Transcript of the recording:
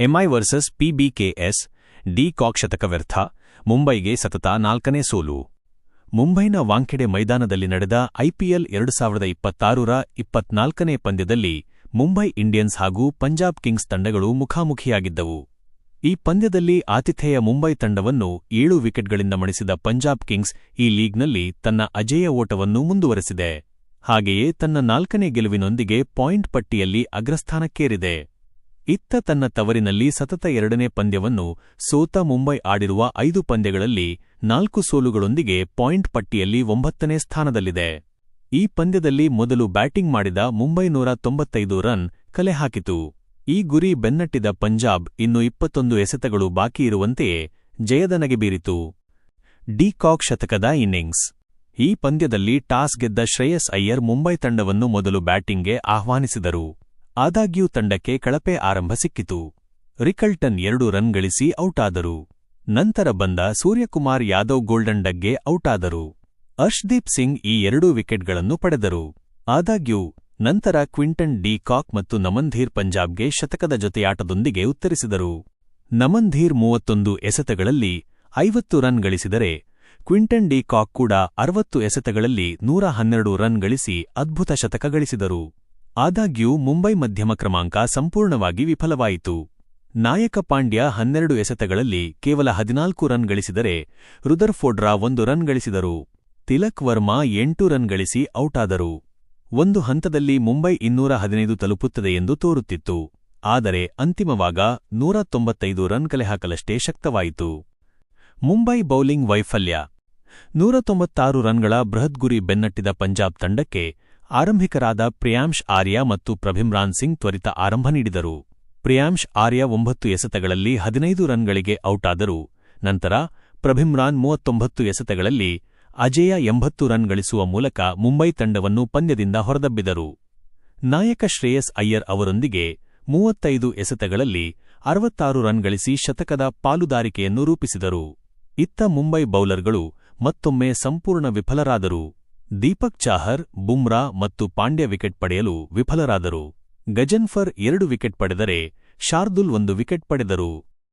MI versus ಪಿಬಿಕೆಎಸ್, D cock ಶತಕ ವ್ಯರ್ಥ, ಮುಂಬೈಗೆ ಸತತ 4ನೇ ಸೋಲು. ಮುಂಬೈನ ವಾಂಖೆಡೆ ಮೈದಾನದಲ್ಲಿ ನಡೆದ ಐಪಿಎಲ್ 2026ರ 24ನೇ ಪಂದ್ಯದಲ್ಲಿ ಮುಂಬೈ ಇಂಡಿಯನ್ಸ್ ಹಾಗೂ ಪಂಜಾಬ್ ಕಿಂಗ್ಸ್ ತಂಡಗಳು ಮುಖಾಮುಖಿಯಾಗಿದ್ದವು. ಈ ಪಂದ್ಯದಲ್ಲಿ ಆತಿಥೇಯ ಮುಂಬೈ ತಂಡವನ್ನು 7 ವಿಕೆಟ್ಗಳಿಂದ ಮಣಿಸಿದ ಪಂಜಾಬ್ ಕಿಂಗ್ಸ್ ಈ ಲೀಗ್ನಲ್ಲಿ ತನ್ನ ಅಜೇಯ ಓಟವನ್ನು ಮುಂದುವರೆಸಿದೆ. ಹಾಗೆಯೇ ತನ್ನ 4ನೇ ಗೆಲುವಿನೊಂದಿಗೆ ಪಾಯಿಂಟ್ ಪಟ್ಟಿಯಲ್ಲಿ ಅಗ್ರಸ್ಥಾನಕ್ಕೇರಿದೆ. ಇತ್ತ ತನ್ನ ತವರಿನಲ್ಲಿ ಸತತ 2ನೇ ಪಂದ್ಯವನ್ನು ಸೋತ ಮುಂಬೈ ಆಡಿರುವ 5 ಪಂದ್ಯಗಳಲ್ಲಿ 4 ಸೋಲುಗಳೊಂದಿಗೆ ಪಾಯಿಂಟ್ ಪಟ್ಟಿಯಲ್ಲಿ 9ನೇ ಸ್ಥಾನದಲ್ಲಿದೆ. ಈ ಪಂದ್ಯದಲ್ಲಿ ಮೊದಲು ಬ್ಯಾಟಿಂಗ್ ಮಾಡಿದ ಮುಂಬೈ 195 ರನ್ ಕಲೆ ಹಾಕಿತು. ಈ ಗುರಿ ಬೆನ್ನಟ್ಟಿದ ಪಂಜಾಬ್ ಇನ್ನು 21 ಎಸೆತಗಳು ಬಾಕಿ ಇರುವಂತೆಯೇ ಜಯದ ನಗೆ ಬೀರಿತು. ಡಿ ಕಾಕ್ ಶತಕದ ಇನ್ನಿಂಗ್ಸ್. ಈ ಪಂದ್ಯದಲ್ಲಿ ಟಾಸ್ ಗೆದ್ದ ಶ್ರೇಯಸ್ ಅಯ್ಯರ್ ಮುಂಬೈ ತಂಡವನ್ನು ಮೊದಲು ಬ್ಯಾಟಿಂಗ್ಗೆ ಆಹ್ವಾನಿಸಿದರು. ಆದಾಗ್ಯೂ ತಂಡಕ್ಕೆ ಕಳಪೆ ಆರಂಭ ಸಿಕ್ಕಿತು. ರಿಕಲ್ಟನ್ 2 ರನ್ ಗಳಿಸಿ ಔಟಾದರು. ನಂತರ ಬಂದ ಸೂರ್ಯಕುಮಾರ್ ಯಾದವ್ ಗೋಲ್ಡನ್ ಡಕ್ಗೆ ಔಟಾದರು. ಅರ್ಶ್ದೀಪ್ ಸಿಂಗ್ ಈ 2 ವಿಕೆಟ್ಗಳನ್ನು ಪಡೆದರು. ಆದಾಗ್ಯೂ ನಂತರ ಕ್ವಿಂಟನ್ ಡಿ ಕಾಕ್ ಮತ್ತು ನಮನ್ ಧೀರ್ ಪಂಜಾಬ್ಗೆ ಶತಕದ ಜೊತೆಯಾಟದೊಂದಿಗೆ ಉತ್ತರಿಸಿದರು. ನಮನ್ ಧೀರ್ 31 ಎಸೆತಗಳಲ್ಲಿ 50 ರನ್ ಗಳಿಸಿದರೆ, ಕ್ವಿಂಟನ್ ಡಿ ಕಾಕ್ ಕೂಡ 60 ಎಸೆತಗಳಲ್ಲಿ 112 ರನ್ ಗಳಿಸಿ ಅದ್ಭುತ ಶತಕ ಗಳಿಸಿದರು. ಆದಾಗ್ಯೂ ಮುಂಬೈ ಮಧ್ಯಮ ಕ್ರಮಾಂಕ ಸಂಪೂರ್ಣವಾಗಿ ವಿಫಲವಾಯಿತು. ನಾಯಕ ಪಾಂಡ್ಯ 12 ಎಸೆತಗಳಲ್ಲಿ ಕೇವಲ 14 ರನ್ ಗಳಿಸಿದರೆ, ರುದರ್ಫೋರ್ಡ್ರ 1 ರನ್ ಗಳಿಸಿದರು. ತಿಲಕ್ ವರ್ಮಾ 8 ರನ್ ಗಳಿಸಿ ಔಟಾದರು. ಒಂದು ಹಂತದಲ್ಲಿ ಮುಂಬೈ 215 ತಲುಪುತ್ತದೆ ಎಂದು ತೋರುತ್ತಿತ್ತು. ಆದರೆ ಅಂತಿಮವಾಗ 195 ರನ್ ಕಲೆಹಾಕಲಷ್ಟೇ ಶಕ್ತವಾಯಿತು. ಮುಂಬೈ ಬೌಲಿಂಗ್ ವೈಫಲ್ಯ. 196 ರನ್ಗಳ ಬೃಹತ್ ಗುರಿ ಬೆನ್ನಟ್ಟಿದ ಪಂಜಾಬ್ ತಂಡಕ್ಕೆ ಆರಂಭಿಕರಾದ ಪ್ರಿಯಾಂಶ್ ಆರ್ಯ ಮತ್ತು ಪ್ರಭಿಮ್ರಾನ್ ಸಿಂಗ್ ತ್ವರಿತ ಆರಂಭ ನೀಡಿದರು. ಪ್ರಿಯಾಂಶ್ ಆರ್ಯ 9 ಎಸೆತಗಳಲ್ಲಿ 15 ರನ್ಗಳಿಗೆ ಔಟಾದರು. ನಂತರ ಪ್ರಭಿಮ್ರಾನ್ 39 ಎಸೆತಗಳಲ್ಲಿ ಅಜೇಯ 80 ರನ್ ಗಳಿಸುವ ಮೂಲಕ ಮುಂಬೈ ತಂಡವನ್ನು ಪಂದ್ಯದಿಂದ ಹೊರದಬ್ಬಿದರು. ನಾಯಕ ಶ್ರೇಯಸ್ ಅಯ್ಯರ್ ಅವರೊಂದಿಗೆ 35 ಎಸೆತಗಳಲ್ಲಿ 66 ರನ್ ಗಳಿಸಿ ಶತಕದ ಪಾಲುದಾರಿಕೆಯನ್ನು ರೂಪಿಸಿದರು. ಇತ್ತ ಮುಂಬೈ ಬೌಲರ್ಗಳು ಮತ್ತೊಮ್ಮೆ ಸಂಪೂರ್ಣ ವಿಫಲರಾದರು. ದೀಪಕ್ ಚಾಹರ್, ಬುಮ್ರಾ ಮತ್ತು ಪಾಂಡ್ಯ ವಿಕೆಟ್ ಪಡೆಯಲು ವಿಫಲರಾದರು. ಗಜನ್ಫರ್ 2 ವಿಕೆಟ್ ಪಡೆದರೆ, ಶಾರ್ದುಲ್ 1 ವಿಕೆಟ್ ಪಡೆದರು.